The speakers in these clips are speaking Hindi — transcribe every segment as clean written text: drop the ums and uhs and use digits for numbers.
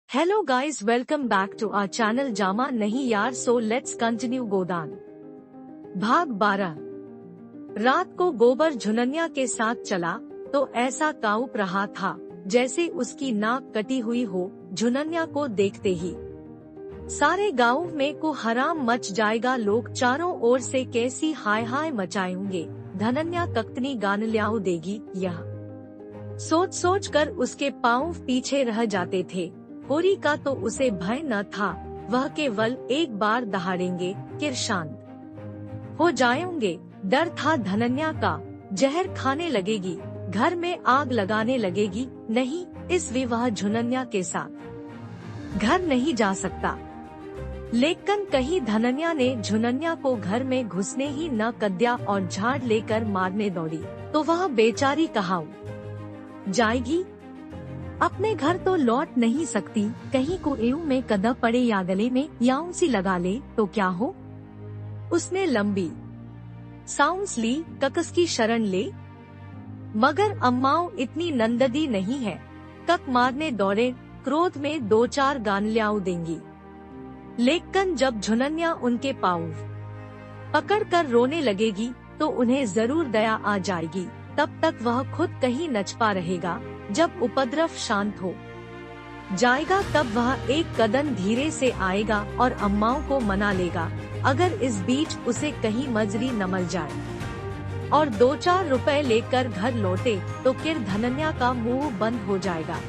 Hello guys, welcome back to our channel जामा नहीं यार। So let's continue Godaan. भाग 12। रात को गोबर झुननिया के साथ चला तो ऐसा कांप रहा था जैसे उसकी नाक कटी हुई हो। झुननिया को देखते ही सारे गांव में को हराम मच जाएगा। लोग चारों ओर से कैसी हाय हाय मचाएंगे। धनन्या कक्तनी गान ल्याओ देगी। यह सोच सोच कर उसके पांव पीछे रह जाते थे। होरी का तो उसे भय न था, वह केवल एक बार दहाड़ेंगे कि शांत हो जाएंगे। डर था धनन्या का, जहर खाने लगेगी, घर में आग लगाने लगेगी। नहीं, इस विवाह झुनन्या के साथ घर नहीं जा सकता। लेकिन कहीं धनन्या ने झुनन्या को घर में घुसने ही न कद्या और झाड़ लेकर मारने दौड़ी तो वह बेचारी कहाँ जाएगी। अपने घर तो लौट नहीं सकती, कहीं को एऊ में कदम पड़े या गले में याऊं सी लगा ले तो क्या हो। उसने लंबी सांस ली, ककस की शरण ले। मगर अम्माओं इतनी नंददी नहीं है, कक मारने दौड़े, क्रोध में दो चार गान ल्याऊ देंगी। लेकिन जब झुनन्या उनके पाँव पकड़ कर रोने लगेगी तो उन्हें जरूर दया आ जाएगी। तब तक वह खुद कहीं नचपा रहेगा। जब उपद्रव शांत हो जाएगा तब वह एक कदम धीरे से आएगा और अम्माओं को मना लेगा। अगर इस बीच उसे कहीं मजरी न मिल जाए और 2-4 रुपए लेकर घर लौटे तो फिर धनन्या का मुंह बंद हो जाएगा।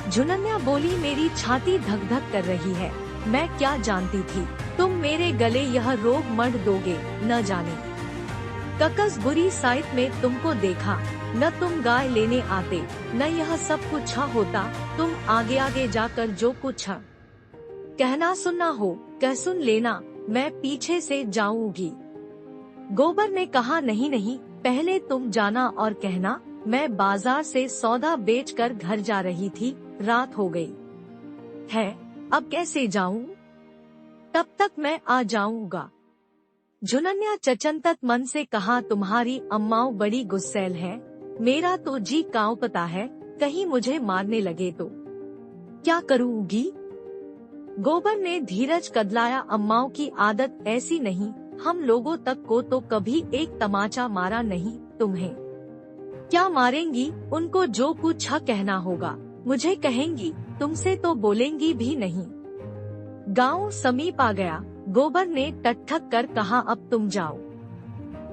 झुनन्या बोली, मेरी छाती धक धक कर रही है, मैं क्या जानती थी तुम मेरे गले यह रोग मढ़ दोगे। न जाने ककस बुरी साइट में तुमको देखा, न तुम गाय लेने आते, न यह सब कुछ होता। तुम आगे आगे जाकर जो कुछ कहना सुनना हो कह सुन लेना, मैं पीछे से जाऊंगी। गोबर ने कहा, नहीं नहीं, पहले तुम जाना और कहना मैं बाजार से सौदा बेचकर घर जा रही थी, रात हो गई है, अब कैसे जाऊं, तब तक मैं आ जाऊंगा। झुनन्या चचंतत मन से कहा, तुम्हारी अम्माओं बड़ी गुस्सैल है, मेरा तो जी कांपता है, कहीं मुझे मारने लगे तो क्या करूंगी। गोबर ने धीरज कदलाया, अम्माओं की आदत ऐसी नहीं, हम लोगों तक को तो कभी एक तमाचा मारा नहीं, तुम्हें क्या मारेंगी। उनको जो कुछ कहना होगा मुझे कहेंगी, तुमसे तो बोलेंगी भी नहीं। गांव समीप आ गया। गोबर ने टकठक कर कहा, अब तुम जाओ।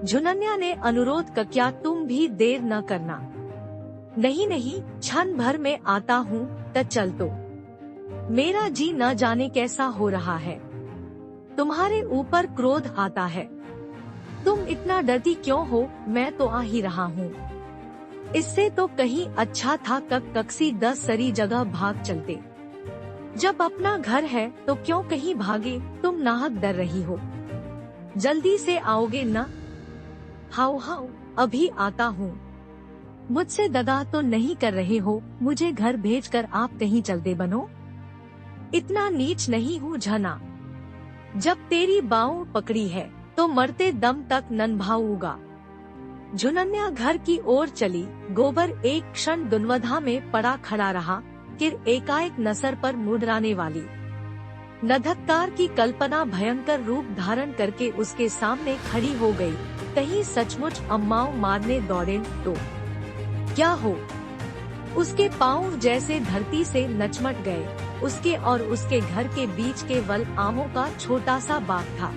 झुनन्या ने अनुरोध किया, तुम भी देर न करना। नहीं नहीं, क्षण भर में आता हूँ, त चल तो। मेरा जी न जाने कैसा हो रहा है, तुम्हारे ऊपर क्रोध आता है। तुम इतना डरती क्यों हो, मैं तो आ ही रहा हूँ। इससे तो कहीं अच्छा था कक्सी 10 सरी जगह भाग चलते। जब अपना घर है तो क्यों कहीं भागे, तुम नाहक डर रही हो। जल्दी से आओगे न। हाउ हाउ, अभी आता हूँ। मुझसे दगा तो नहीं कर रहे हो, मुझे घर भेजकर आप कहीं चलते बनो। इतना नीच नहीं हूँ झना, जब तेरी बाहों पकड़ी है तो मरते दम तक न भाऊंगा। झुनन्या घर की ओर चली। गोबर एक क्षण दुविधा में पड़ा खड़ा रहा, फिर एकाएक नसर पर मुड़राने वाली नधक्कार की कल्पना भयंकर रूप धारण करके उसके सामने खड़ी हो गई। कहीं सचमुच अम्माओं मारने दौड़े तो क्या हो। उसके पांव जैसे धरती से नचमट गए। उसके और उसके घर के बीच केवल आमों का छोटा सा बाग था।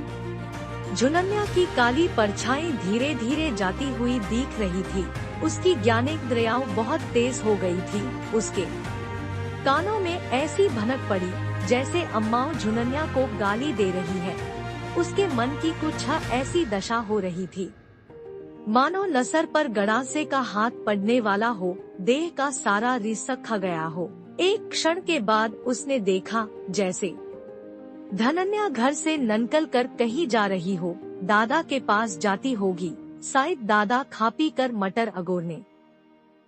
झुनन्या की काली परछाई धीरे धीरे जाती हुई दिख रही थी। उसकी ज्ञानेंद्रियां बहुत तेज हो गई थी। उसके कानों में ऐसी भनक पड़ी जैसे अम्माओं झुनन्या को गाली दे रही है। उसके मन की कुछ ऐसी दशा हो रही थी मानो नसर पर गड़ासे का हाथ पड़ने वाला हो, देह का सारा रिसक खा गया हो। एक क्षण के बाद उसने देखा जैसे धनन्या घर से ननकल कर कहीं जा रही हो, दादा के पास जाती होगी। शायद दादा खा पी कर मटर अगोरने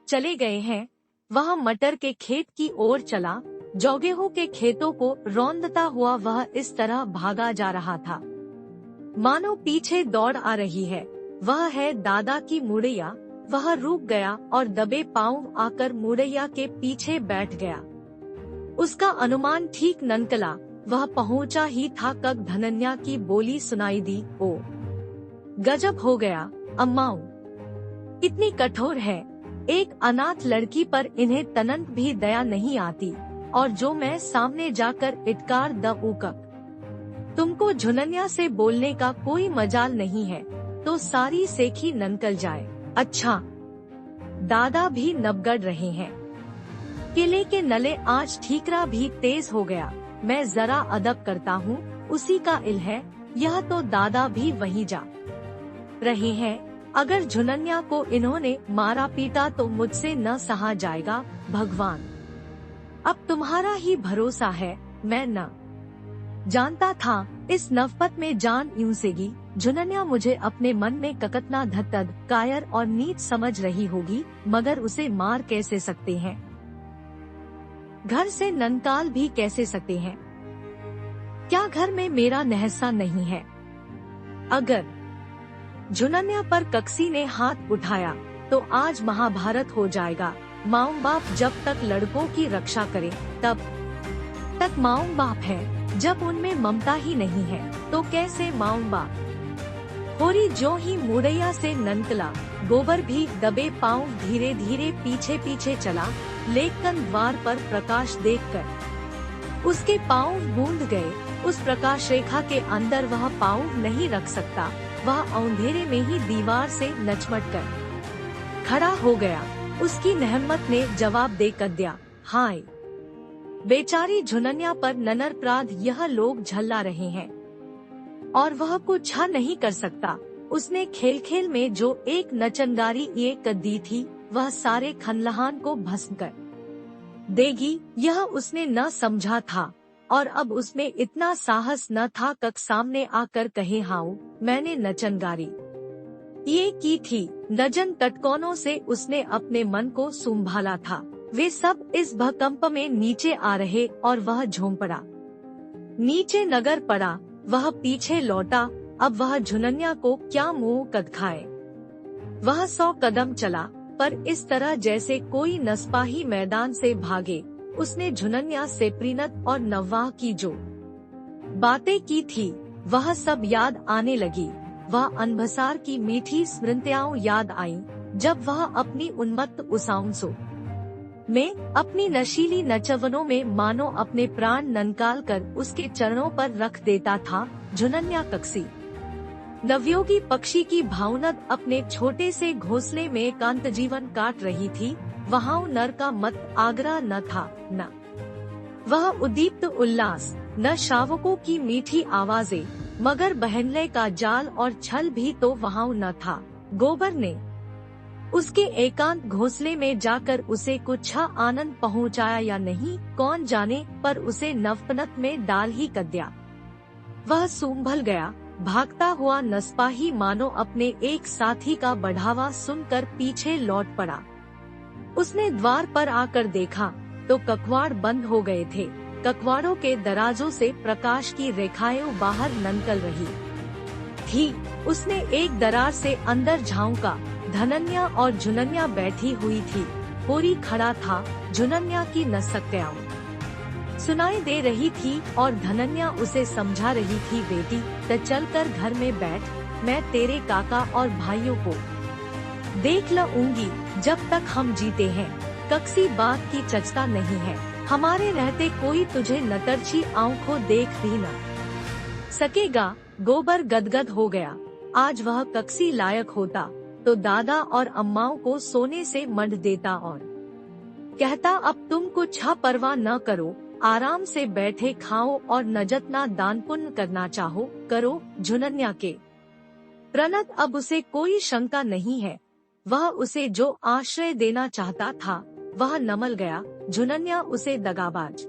चले गए हैं। वह मटर के खेत की ओर चला। जौगेहूं के खेतों को रौंदता हुआ वह इस तरह भागा जा रहा था मानो पीछे दौड़ आ रही है। वह है दादा की मुड़ैया। वह रुक गया और दबे पांव आकर मुड़ैया के पीछे बैठ गया। उसका अनुमान ठीक ननकला, वह पहुंचा ही था कब धनन्या की बोली सुनाई दी, ओ गजब हो गया अम्माऊ, इतनी कठोर है। एक अनाथ लड़की पर इन्हें तनंत भी दया नहीं आती, और जो मैं सामने जाकर इटकार द ऊकक। तुमको झुनन्या से बोलने का कोई मजाल नहीं है, तो सारी सेखी ननकल जाए। अच्छा, दादा भी नबगड़ रहे हैं। किले के नले आज ठीकरा भी तेज हो गया। मैं जरा अदब करता हूँ, उसी का इल है। यह तो दादा भी वहीं जा रहे हैं। अगर झुनन्या को इन्होंने मारा पीटा तो मुझसे न सहा जाएगा। भगवान, अब तुम्हारा ही भरोसा है। मैं न जानता था इस नवपत में जान यूंसेगी। झुनन्या मुझे अपने मन में ककतना धत्तद, कायर और नीच समझ रही होगी, मगर उसे मार कैसे सकते हैं, घर से ननकाल भी कैसे सकते हैं? क्या घर में मेरा नहसा नहीं है? अगर झुनन्या पर कक्सी ने हाथ उठाया तो आज महाभारत हो जाएगा। माँ बाप जब तक लड़कों की रक्षा करे तब तक माँ बाप है। जब उनमें ममता ही नहीं है तो कैसे माँ बाप? होरी जो ही मुड़ैया से ननकला, गोबर भी दबे पाँव धीरे धीरे पीछे पीछे चला। लेकिन द्वार पर प्रकाश देखकर उसके पाँव गूंद गए। उस प्रकाश रेखा के अंदर वह पाँव नहीं रख सकता। वह अंधेरे में ही दीवार से नचमट कर खड़ा हो गया। उसकी नहमत ने जवाब देकर दिया, हाय बेचारी झुनन्या पर ननरपराध यह लोग झल्ला रहे हैं, और वह कुछ नहीं कर सकता। उसने खेल खेल में जो एक नचनगारी ये कर दी थी, वह सारे खनलहान को भस्म कर देगी, यह उसने न समझा था। और अब उसमें इतना साहस न था कि सामने आकर कहे, हाउ मैंने नचनगारी ये की थी। नजन तटकोनों से उसने अपने मन को संभाला था। वे सब इस भूकंप में नीचे आ रहे और वह झूम पड़ा, नीचे नगर पड़ा। वह पीछे लौटा। अब वह झुनन्या को क्या मुंह कद खाए। वह 100 कदम चला, पर इस तरह जैसे कोई नसपाही मैदान से भागे। उसने झुनन्या से प्रीनत और नव्वाह की जो बातें की थी, वह सब याद आने लगी। वह अनभसार की मीठी स्मृतियां याद आईं, जब वह अपनी उन्मत्त उसाउंसों में, अपनी नशीली नचवनों में मानो अपने प्राण ननकाल कर उसके चरणों पर रख देता था। झुनन्या कक्सी नवयोगी पक्षी की भावनद अपने छोटे से घोंसले में एकांत जीवन काट रही थी। वहाँ नर का मत आगरा न था, न वह उद्दीप्त उल्लास, न शावकों की मीठी आवाजें, मगर बहनले का जाल और छल भी तो वहाँ न था। गोबर ने उसके एकांत घोंसले में जाकर उसे कुछ आनंद पहुँचाया या नहीं, कौन जाने, पर उसे नवपनत में डाल ही कर दिया। वह संभल गया। भागता हुआ नसपाही मानो अपने एक साथी का बढ़ावा सुनकर पीछे लौट पड़ा। उसने द्वार पर आकर देखा तो ककवाड़ बंद हो गए थे। ककवाड़ों के दराजों से प्रकाश की रेखाएं बाहर ननकल रही थी। उसने एक दरार से अंदर झांका। धनन्या और झुनन्या बैठी हुई थी। होरी खड़ा था। झुनन्या की नसक्याओं सुनाई दे रही थी और धनन्या उसे समझा रही थी, बेटी तो चल कर घर में बैठ, मैं तेरे काका और भाइयों को देख लूंगी जब तक हम जीते हैं। कक्सी बात की चचता नहीं है, हमारे रहते कोई तुझे नतरची आंखों देख भी न सकेगा। गोबर गदगद हो गया। आज वह कक्सी लायक होता तो दादा और अम्माओं को सोने से मंड देता और कहता, अब तुम कुछ परवाह न करो, आराम से बैठे खाओ और न जितना दान पुण्य करना चाहो करो। झुनन्या के प्रणत अब उसे कोई शंका नहीं है। वह उसे जो आश्रय देना चाहता था वह नमल गया। झुनन्या उसे दगाबाज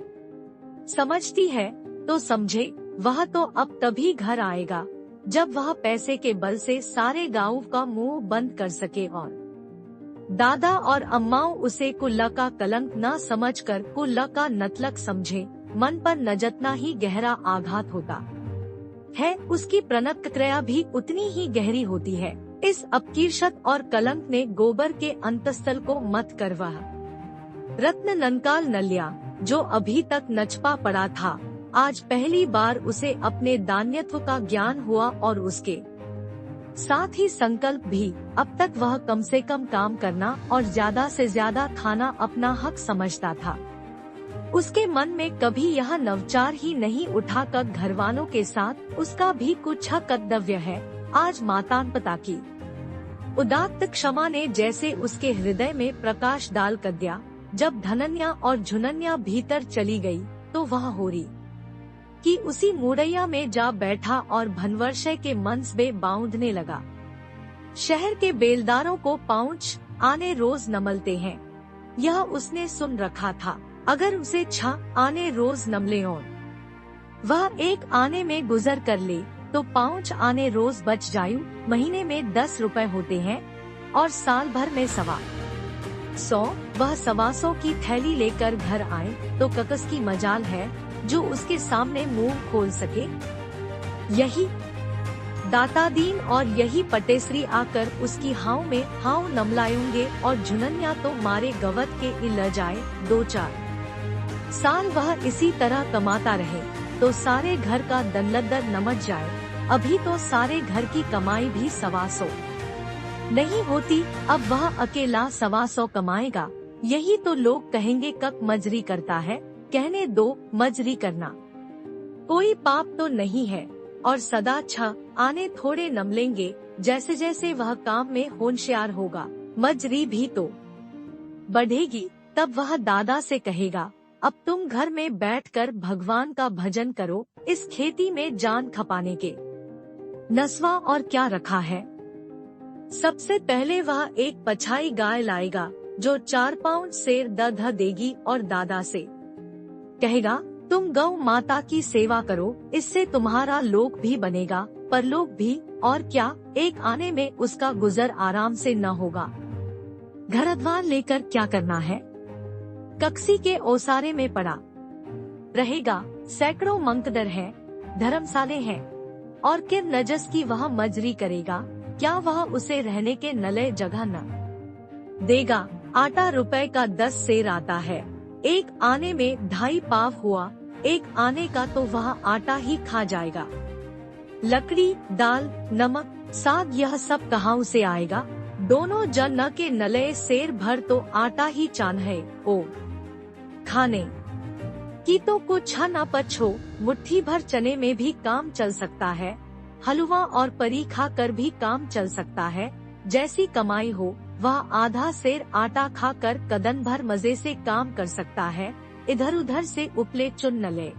समझती है तो समझे, वह तो अब तभी घर आएगा जब वह पैसे के बल से सारे गांव का मुंह बंद कर सके। और दादा और अम्माओं उसे कुल्ला का कलंक न समझकर कुल्ला का नतलक समझे। मन पर न जितना ही गहरा आघात होता है, उसकी प्रणत क्रिया भी उतनी ही गहरी होती है। इस अपकीर्षत और कलंक ने गोबर के अंतस्थल को मत कर वह रत्न ननकाल न लिया। जो अभी तक नचपा पड़ा था, आज पहली बार उसे अपने दान्यत्व का ज्ञान हुआ और उसके साथ ही संकल्प भी। अब तक वह कम से कम काम करना और ज्यादा से ज्यादा खाना अपना हक समझता था। उसके मन में कभी यह नवचार ही नहीं उठा कि घरवालों के साथ उसका भी कुछ कर्तव्य है। आज मातापिता की उदात्त क्षमा ने जैसे उसके हृदय में प्रकाश डाल कर दिया। जब धनन्या और झुनन्या भीतर चली गई, तो वह होरी कि उसी मुड़ैया में जा बैठा और भनवर्षे के मनसबे बांधने लगा। शहर के बेलदारों को पाउच आने रोज नमलते हैं, यह उसने सुन रखा था। अगर उसे 6 आने रोज नमले और वह एक आने में गुजर कर ले, तो 5 आने रोज बच जायु। महीने में 10 रुपए होते हैं और साल भर में 125। वह 125 की थैली लेकर घर आए तो ककस की मजाल है जो उसके सामने मुंह खोल सके। यही दातादीन और यही पटेसरी आकर उसकी हाव में हाव नमलाएंगे और झुनन्या तो मारे गवत के इल जाए। 2-4 साल वह इसी तरह कमाता रहे तो सारे घर का दनलद्दर नमट जाए। अभी तो सारे घर की कमाई भी 125 नहीं होती, अब वह अकेला 125 कमाएगा। यही तो लोग कहेंगे कक मजरी करता है। कहने दो, मजरी करना कोई पाप तो नहीं है और सदा 6 आने थोड़े नमलेंगे। जैसे जैसे वह काम में होशियार होगा, मजरी भी तो बढ़ेगी। तब वह दादा से कहेगा, अब तुम घर में बैठकर भगवान का भजन करो, इस खेती में जान खपाने के नस्वा और क्या रखा है। सबसे पहले वह एक पछाई गाय लाएगा जो 4 पाउंड सेर दूध देगी और दादा से कहेगा, तुम गौ माता की सेवा करो, इससे तुम्हारा लोक भी बनेगा, परलोक भी। और क्या, एक आने में उसका गुजर आराम से न होगा। घरद्वार लेकर क्या करना है, कक्सी के ओसारे में पड़ा रहेगा। सैकड़ों मंकदर हैं, धर्मशाले हैं, और किर नजस की वह मजरी करेगा। क्या वह उसे रहने के नले जगह न देगा। आटा रुपए का 10 सेर आता है, एक आने में 2.5 पाव हुआ। एक आने का तो वह आटा ही खा जाएगा। लकड़ी, दाल, नमक, साग, यह सब कहाँ उसे आएगा। दोनों जन के नले सेर भर तो आटा ही चान है। ओ खाने की तो कुछ न पछो, मुट्ठी भर चने में भी काम चल सकता है। हलवा और परी खा कर भी काम चल सकता है। जैसी कमाई हो, वह आधा सेर आटा खाकर कदन भर मजे से काम कर सकता है। इधर उधर से उपले चुन न ले।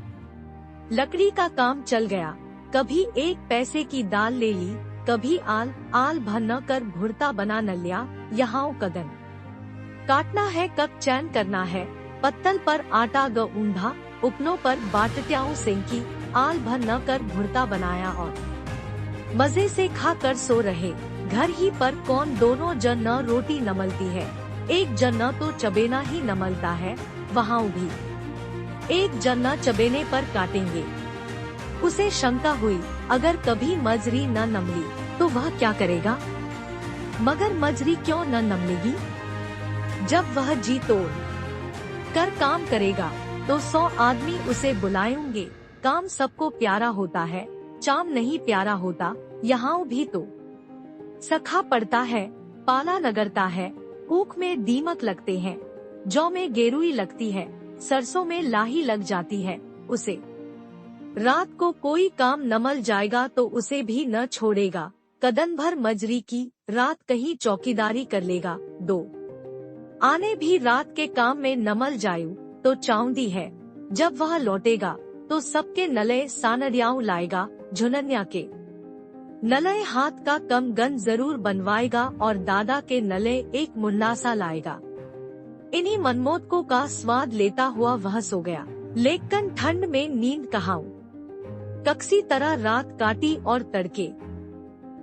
लकड़ी का काम चल गया, कभी 1 पैसे की दाल ले ली, कभी आल भर न कर भुरता बना न लिया। यहाँ कदन काटना है, कब चैन करना है। पत्तल पर आटा ग ऊंधा, उपनों पर बाटत्याओं सेंकी, आल भर न कर भुरता बनाया और मजे से खा कर सो रहे। घर ही पर कौन दोनों जन न रोटी नमलती है, एक जन न तो चबेना ही नमलता है। वहाँ भी एक जन न चबेने पर काटेंगे। उसे शंका हुई, अगर कभी मजरी न नमली तो वह क्या करेगा। मगर मजरी क्यों न नमलेगी। जब वह जी तोड़ कर काम करेगा तो 100 आदमी उसे बुलाएंगे। काम सबको प्यारा होता है, चाम नहीं प्यारा होता। यहाँ भी तो सखा पड़ता है, पाला नगरता है। ऊख में दीमक लगते हैं, जौ में गेरुई लगती है, सरसों में लाही लग जाती है। उसे रात को कोई काम नमल जाएगा तो उसे भी न छोड़ेगा। कदन भर मजरी की, रात कहीं चौकीदारी कर लेगा। 2 आने भी रात के काम में नमल जायु तो चाउंदी है। जब वह लौटेगा तो सबके नलय सानरियाऊ लाएगा। झुनन्या के नलय हाथ का कम गन जरूर बनवाएगा और दादा के नलय एक मुन्नासा लाएगा। इन्हीं मनमोदकों का स्वाद लेता हुआ वह सो गया। लेकिन ठंड में नींद कहाँ। कक्सी तरह रात काटी और तड़के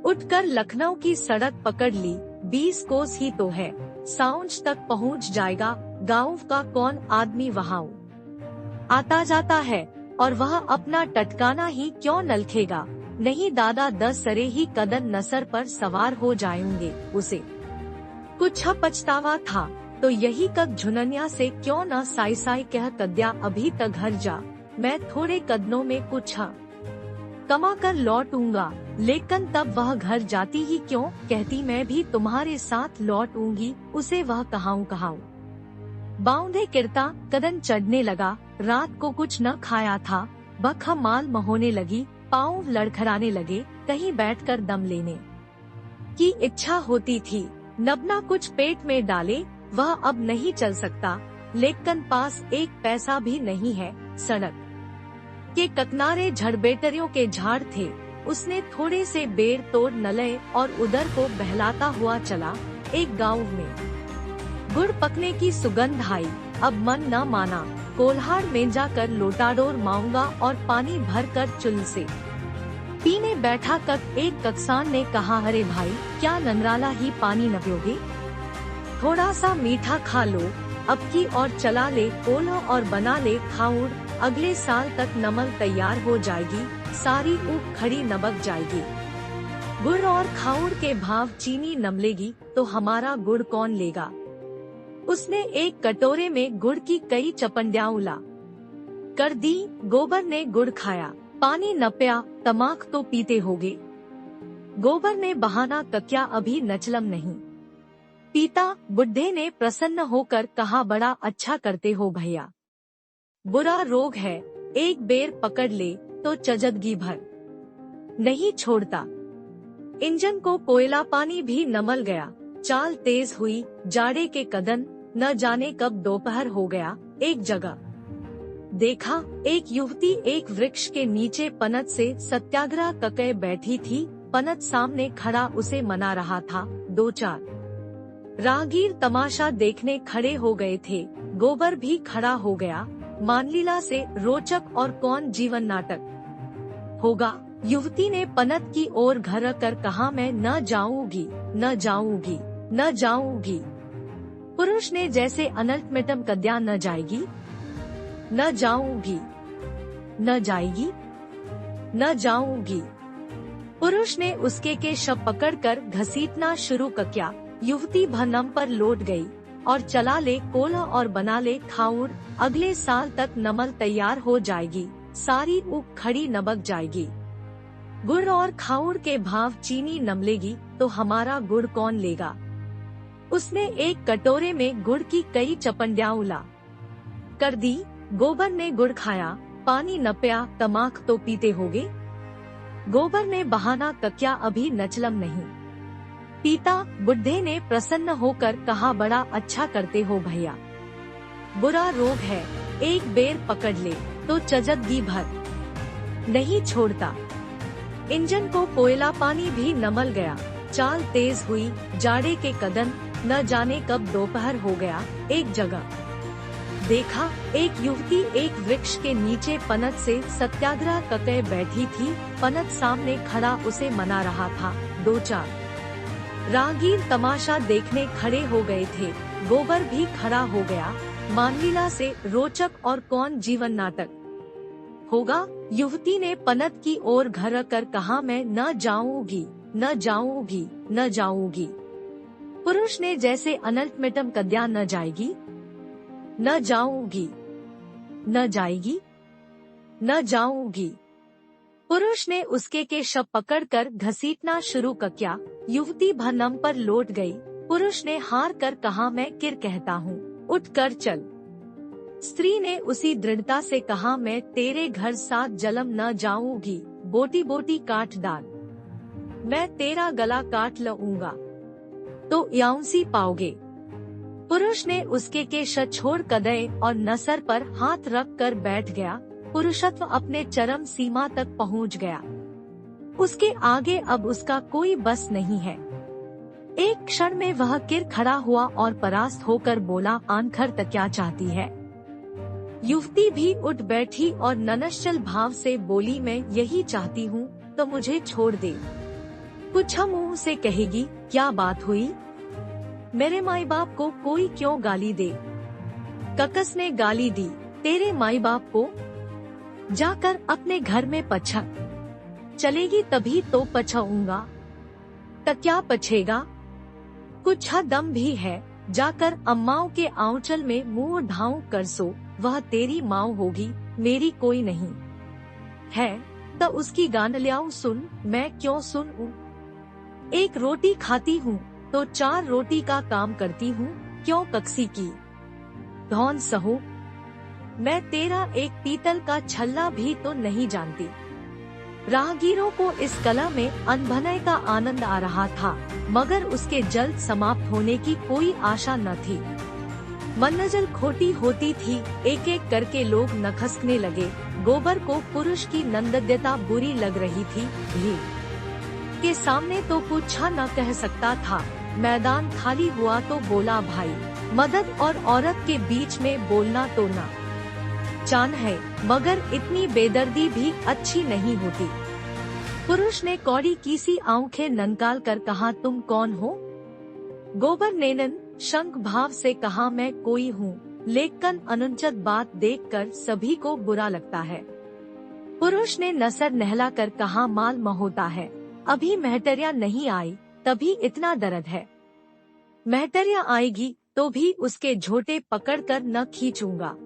उठकर लखनऊ की सड़क पकड़ ली। 20 कोस ही तो है, साउंज तक पहुंच जाएगा। गांव का कौन आदमी वहाँ आता जाता है और वह अपना टटकाना ही क्यों नलखेगा। नहीं, दादा 10 सरे ही कदन नसर पर सवार हो जाएंगे। उसे कुछ पछतावा था, तो यही कद झुननिया से क्यों न साई साई कह कद्या अभी तक घर जा, मैं थोड़े कदनों में कुछ कमा कर लौटूंगा। लेकिन तब वह घर जाती ही क्यों, कहती मैं भी तुम्हारे साथ लौटूंगी, उसे वह कहाऊं। बाउंधे किरता कदम चढ़ने लगा, रात को कुछ न खाया था, बखा माल महोने लगी, पाँव लड़खड़ाने लगे, कहीं बैठकर दम लेने की इच्छा होती थी। नबना कुछ पेट में डाले, वह अब नहीं चल सकता, लेकिन पास एक पैसा भी नहीं है। सड़क के किनारे झड़बेटरियों के झाड़ थे, उसने थोड़े से बेर तोड़ नलए और उधर को बहलाता हुआ चला। एक गांव में गुड़ पकने की सुगंध आई, अब मन न माना, कोल्हाड़ में जाकर लोटाडोर माऊंगा और पानी भरकर चुल्ह से पीने बैठा। एक कक्सान ने कहा, अरे भाई क्या ननराला ही पानी न पियोगे, थोड़ा सा मीठा खा लो, अब की और चला ले कोल्हा और बना ले खाऊड़, अगले साल तक नमल तैयार हो जाएगी, सारी ऊख खड़ी नबक जाएगी। गुड़ और खाऊड़ के भाव चीनी नमलेगी तो हमारा गुड़ कौन लेगा। उसने एक कटोरे में गुड़ की कई चपंडियां उला कर दी। गोबर ने गुड़ खाया, पानी न पिया, तमाक तो पीते होगे। गोबर ने बहाना कक्या अभी नचलम नहीं पीता। बुढ़े ने प्रसन्न होकर कहा, बड़ा अच्छा करते हो भैया, बुरा रोग है, एक बेर पकड़ ले तो चजदगी भर नहीं छोड़ता। इंजन को कोयला पानी भी नमल गया, चाल तेज हुई, जाड़े के कदन, न जाने कब दोपहर हो गया। एक जगह देखा, एक युवती एक वृक्ष के नीचे पनत से सत्याग्रह कके बैठी थी, पनत सामने खड़ा उसे मना रहा था। दो चार राहगीर तमाशा देखने खड़े हो गए थे, गोबर भी खड़ा हो गया। मानलीला से रोचक और कौन जीवन नाटक होगा। युवती ने पनत की ओर घर कर कहा, मैं न जाऊंगी, न जाऊंगी, न जाऊंगी। पुरुष ने जैसे अनल्टमेटम कद्या, न जाएगी, न जाऊंगी, न जाएगी, न जाऊंगी। पुरुष ने उसके के शव पकड़कर घसीटना शुरू किया। युवती भनम पर लौट गई और चला ले कोल्हा और बना ले खाऊड़, अगले साल तक नमल तैयार हो जाएगी, सारी ऊख खड़ी नबक जाएगी। गुड़ और खाऊड़ के भाव चीनी नमलेगी तो हमारा गुड़ कौन लेगा। उसने एक कटोरे में गुड़ की कई चपंडियां उला कर दी। गोबर ने गुड़ खाया, पानी न पिया, तमाक तो पीते होगे। गोबर ने बहाना कक्या अभी नचलम नहीं पीता। बुढ़े ने प्रसन्न होकर कहा, बड़ा अच्छा करते हो भैया, बुरा रोग है, एक बेर पकड़ ले तो चजदगी भर नहीं छोड़ता। इंजन को कोयला पानी भी नमल गया, चाल तेज हुई, जाड़े के कदन, न जाने कब दोपहर हो गया। एक जगह देखा, एक युवती एक वृक्ष के नीचे पनत से सत्याग्रह कके बैठी थी, पनत सामने खड़ा उसे मना रहा था। दो चार राहगीर तमाशा देखने खड़े हो गए थे, गोबर भी खड़ा हो गया। मानलीला से रोचक और कौन जीवन नाटक होगा। युवती ने पनत की ओर घर कर कहा, मैं न जाऊंगी, न जाऊंगी, न जाऊंगी। पुरुष ने जैसे अनल्टमेटम कद्या, न जाएगी, न जाऊंगी, न जाएगी, न जाऊंगी। पुरुष ने उसके के शव पकड़कर घसीटना शुरू किया। युवती भनम पर लौट गई। पुरुष ने हार कर कहा, मैं किर कहता हूँ, उठ कर चल। स्त्री ने उसी दृढ़ता से कहा, मैं तेरे घर साथ जलम न जाऊंगी, बोटी बोटी काट डाल, मैं तेरा गला काट लूंगा तो याउंसी पाओगे। पुरुष ने उसके के छोड़ कदय और नसर पर हाथ रख कर बैठ गया। पुरुषत्व अपने चरम सीमा तक पहुंच गया, उसके आगे अब उसका कोई बस नहीं है। एक क्षण में वह किर खड़ा हुआ और परास्त होकर बोला, आनखर तक क्या चाहती है। युवती भी उठ बैठी और ननश्चल भाव से बोली, मैं यही चाहती हूँ तो मुझे छोड़ दे। कुछ मुंह से कहेगी, क्या बात हुई, मेरे माई बाप को कोई क्यों गाली दे। ककस ने गाली दी, तेरे माई बाप को, जाकर अपने घर में पछा चलेगी तभी तो पछाऊंगा। तक क्या पछेगा, कुछ दम भी है, जाकर अम्माओं के आंचल में मुंह ढाऊं कर सो, वह तेरी माँ होगी, मेरी कोई नहीं है। तो उसकी गांडलियाओं सुन, मैं क्यों सुनूं? एक रोटी खाती हूँ तो 4 रोटी का काम करती हूँ, क्यों कक्सी की धौन सहो? मैं तेरा एक पीतल का छल्ला भी तो नहीं जानती। राहगीरों को इस कला में अनभनय का आनंद आ रहा था, मगर उसके जल्द समाप्त होने की कोई आशा न थी। मंजल खोटी होती थी, एक एक करके लोग नखसकने लगे। गोबर को पुरुष की नंदद्यता बुरी लग रही थी। भीड़ के सामने तो कुछ न कह सकता था। मैदान खाली हुआ तो बोला, भाई मदद और औरत के बीच में बोलना तो ना चान है, मगर इतनी बेदर्दी भी अच्छी नहीं होती। पुरुष ने कौड़ी की सी आंखें ननकाल कर कहा, तुम कौन हो? गोबर ने शंख भाव से कहा, मैं कोई हूँ, लेकिन अनुचित बात देखकर सभी को बुरा लगता है। पुरुष ने नसर नहला कर कहा, माल होता है, अभी मेहतरिया नहीं आई तभी इतना दर्द है। मेहतरिया आएगी तो भी उसके झोटे पकड़कर न खींचूंगा।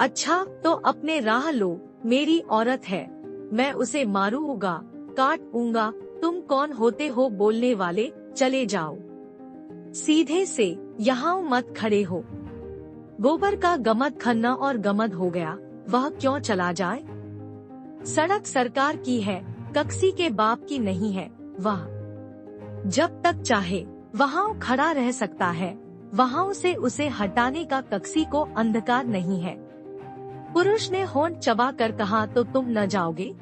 अच्छा तो अपने राह लो, मेरी औरत है, मैं उसे मारूंगा, काटूंगा। तुम कौन होते हो बोलने वाले? चले जाओ सीधे से, यहाँ मत खड़े हो। गोबर का गमद खन्ना और गमद हो गया, वह क्यों चला जाए? सड़क सरकार की है, कक्सी के बाप की नहीं है। वह जब तक चाहे वहाँ खड़ा रह सकता है, वहाँ से उसे हटाने का कक्सी को अंधकार नहीं है। पुरुष ने होंठ चबा कर कहा, तो तुम न जाओगे?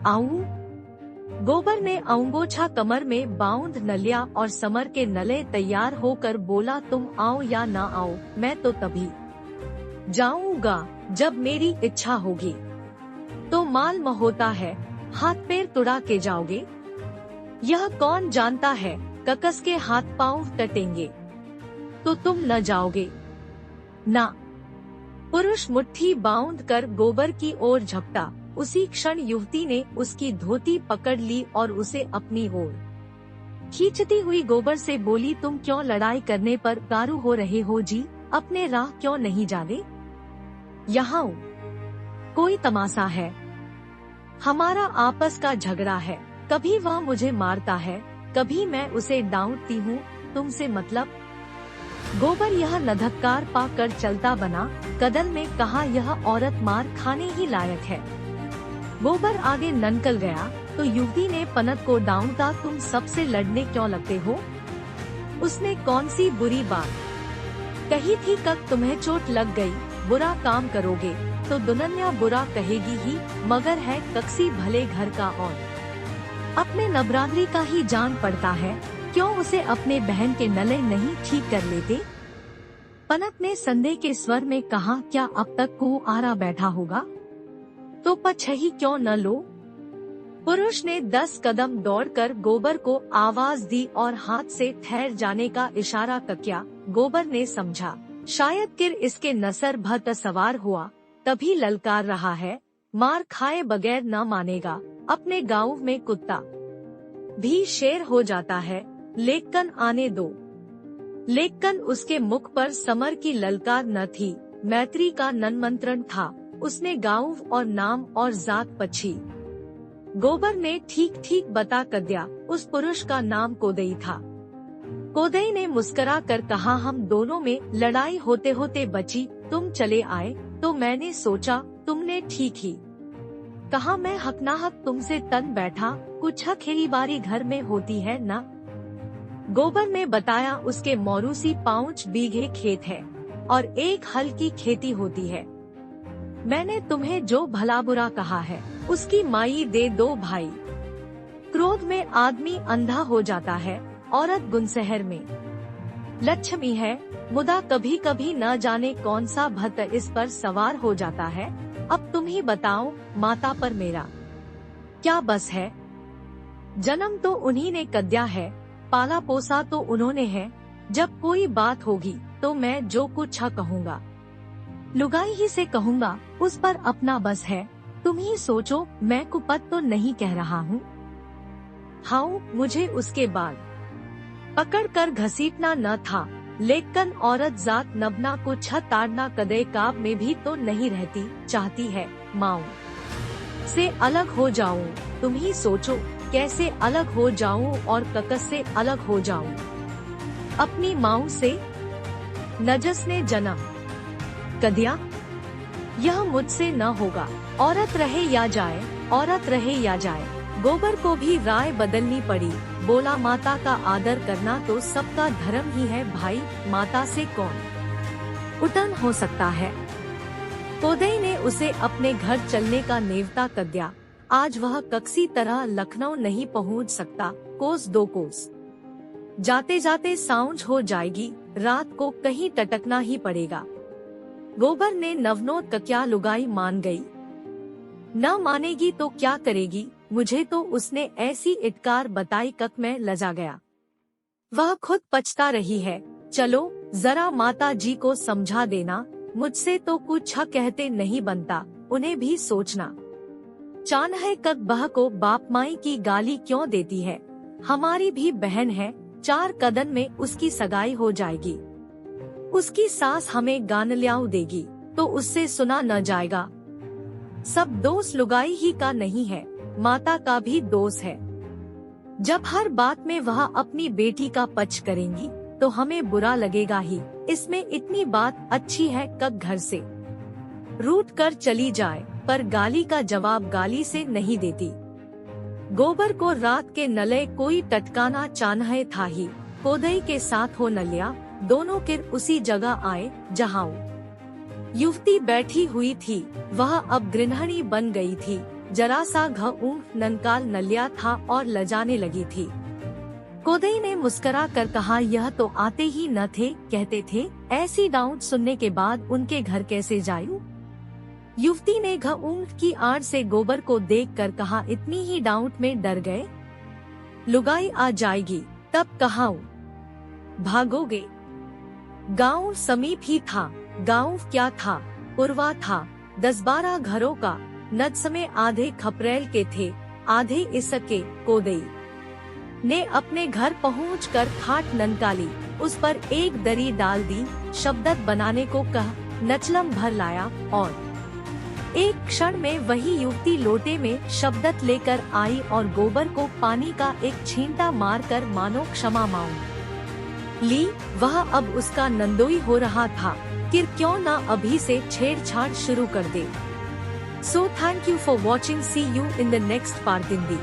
आऊं? गोबर ने अंगोछा कमर में बाउंड न लिया और समर के नले तैयार होकर बोला, तुम आओ या ना आओ, मैं तो तभी जाऊंगा जब मेरी इच्छा होगी। तो माल होता है, हाथ पैर तुड़ा के जाओगे? यह कौन जानता है, ककस के हाथ पांव कटेंगे तो तुम न जाओगे ना। पुरुष मुट्ठी बाउंड कर गोबर की ओर झपटा। उसी क्षण युवती ने उसकी धोती पकड़ ली और उसे अपनी ओर खींचती हुई गोबर से बोली, तुम क्यों लड़ाई करने पर गारू हो रहे हो जी? अपने राह क्यों नहीं जाने? यहाँ कोई तमाशा है, हमारा आपस का झगड़ा है। कभी वह मुझे मारता है, कभी मैं उसे डांटती हूँ, तुमसे मतलब? गोबर यह नधक्कार पाकर चलता बना। कदल में कहा, यह औरत मार खाने ही लायक है। गोबर आगे ननकल गया तो युवती ने पनत को डांटा, तुम सबसे लड़ने क्यों लगते हो? उसने कौन सी बुरी बात कही थी? कब तुम्हें चोट लग गई, बुरा काम करोगे तो दुल्हनिया बुरा कहेगी ही, मगर है कक्सी भले घर का और अपने नबरादरी का ही जान पड़ता है, क्यों उसे अपने बहन के नले नहीं ठीक कर लेते? पनत ने संदेह के स्वर में कहा, क्या अब तक को आरा बैठा होगा तो पछही क्यों न लो? पुरुष ने 10 कदम दौड़कर गोबर को आवाज दी और हाथ से ठहर जाने का इशारा किया। गोबर ने समझा शायद किर इसके नसर भत सवार हुआ, तभी ललकार रहा है, मार खाए बगैर न मानेगा। अपने गांव में कुत्ता भी शेर हो जाता है, लेकिन आने दो। लेकिन उसके मुख पर समर की ललकार न थी, मैत्री का नन्मंत्रण था। उसने गांव और नाम और जात पछी। गोबर ने ठीक ठीक बता कर दिया। उस पुरुष का नाम कोदई था। कोदई ने मुस्करा कर कहा, हम दोनों में लड़ाई होते होते बची, तुम चले आए तो मैंने सोचा तुमने ठीक ही कहा। मैं हकनाहक तुमसे तन बैठा, कुछ खेली बारी घर में होती है ना? गोबर ने बताया, उसके मौरूसी 5 बीघे खेत है और एक हल की खेती होती है। मैंने तुम्हें जो भला बुरा कहा है उसकी माई दे दो भाई। क्रोध में आदमी अंधा हो जाता है, औरत गुनसहर में लक्ष्मी है, मुदा कभी कभी न जाने कौन सा भत इस पर सवार हो जाता है। अब तुम ही बताओ, माता पर मेरा क्या बस है? जन्म तो उन्हीं ने कद्या है, पाला पोसा तो उन्होंने है। जब कोई बात होगी तो मैं जो कुछ कहूँगा लुगाई ही से कहूँगा, उस पर अपना बस है। तुम ही सोचो, मैं कुपत तो नहीं कह रहा हूँ। हाँ, मुझे उसके बाद पकड़कर घसीटना न था, लेकिन औरत जात नबना को छत ताड़ना कदे काब में भी तो नहीं रहती, चाहती है माऊ से अलग हो जाऊं। तुम ही सोचो कैसे अलग हो जाऊं और ककस से अलग हो जाऊं। अपनी माऊ से नजस ने जन्म कदिया, यह मुझसे न होगा। औरत रहे या जाए, औरत रहे या जाए। गोबर को भी राय बदलनी पड़ी। बोला माता का आदर करना तो सबका धर्म ही है भाई, माता से कौन उठन हो सकता है। कोदई ने उसे अपने घर चलने का नेवता कर दिया। आज वह कक्सी तरह लखनऊ नहीं पहुंच सकता, कोस दो कोस जाते जाते सांझ हो जाएगी, रात को कहीं टटकना ही पड़ेगा। गोबर ने नवनोत कक्या लुगाई मान गई, न मानेगी तो क्या करेगी, मुझे तो उसने ऐसी इटकार बताई कक मैं लजा गया। वह खुद पछता रही है। चलो जरा माता जी को समझा देना, मुझसे तो कुछ कहते नहीं बनता, उन्हें भी सोचना। चान है कक बह को बाप माई की गाली क्यों देती है, हमारी भी बहन है, 4 कदम में उसकी सगाई हो जाएगी। उसकी सास हमें गानल्याऊ देगी तो उससे सुना न जाएगा। सब दोष लुगाई ही का नहीं है, माता का भी दोष है। जब हर बात में वह अपनी बेटी का पक्ष करेंगी तो हमें बुरा लगेगा ही। इसमें इतनी बात अच्छी है कब घर से रूठ कर चली जाए, पर गाली का जवाब गाली से नहीं देती। गोबर को रात के नले कोई टटकाना चान्हे था ही। कोदई के साथ हो नलिया, दोनों किर उसी जगह आए जहाँ युवती बैठी हुई थी। वह अब गृहिणी बन गई थी। जरा सा घऊंघ ननकाल नलिया था और लजाने लगी थी। कोदई ने मुस्करा कर कहा, यह तो आते ही न थे, कहते थे ऐसी डांट सुनने के बाद उनके घर कैसे जायूं। युवती ने घऊंघ की आड़ से गोबर को देखकर कहा, इतनी ही डांट में डर गए, लुगाई आ जाएगी तब कहाँ भागोगे। गांव समीप ही था। गांव क्या था, पुरवा था, 10-12 घरों का। नज्स में आधे खपरेल के थे, आधे इसके। कोदई ने अपने घर पहुंचकर खाट ननकाली, उस पर एक दरी डाल दी, शब्दत बनाने को कह नचलम भर लाया और एक क्षण में वही युवती लोटे में शब्दत लेकर आई और गोबर को पानी का एक छींटा मारकर मानो क्षमा मांग ली। वह अब उसका नंदोई हो रहा था, कि क्यों ना अभी से छेड़छाड़ शुरू कर दे। So thank you for watching. See you in the next part. Hindi.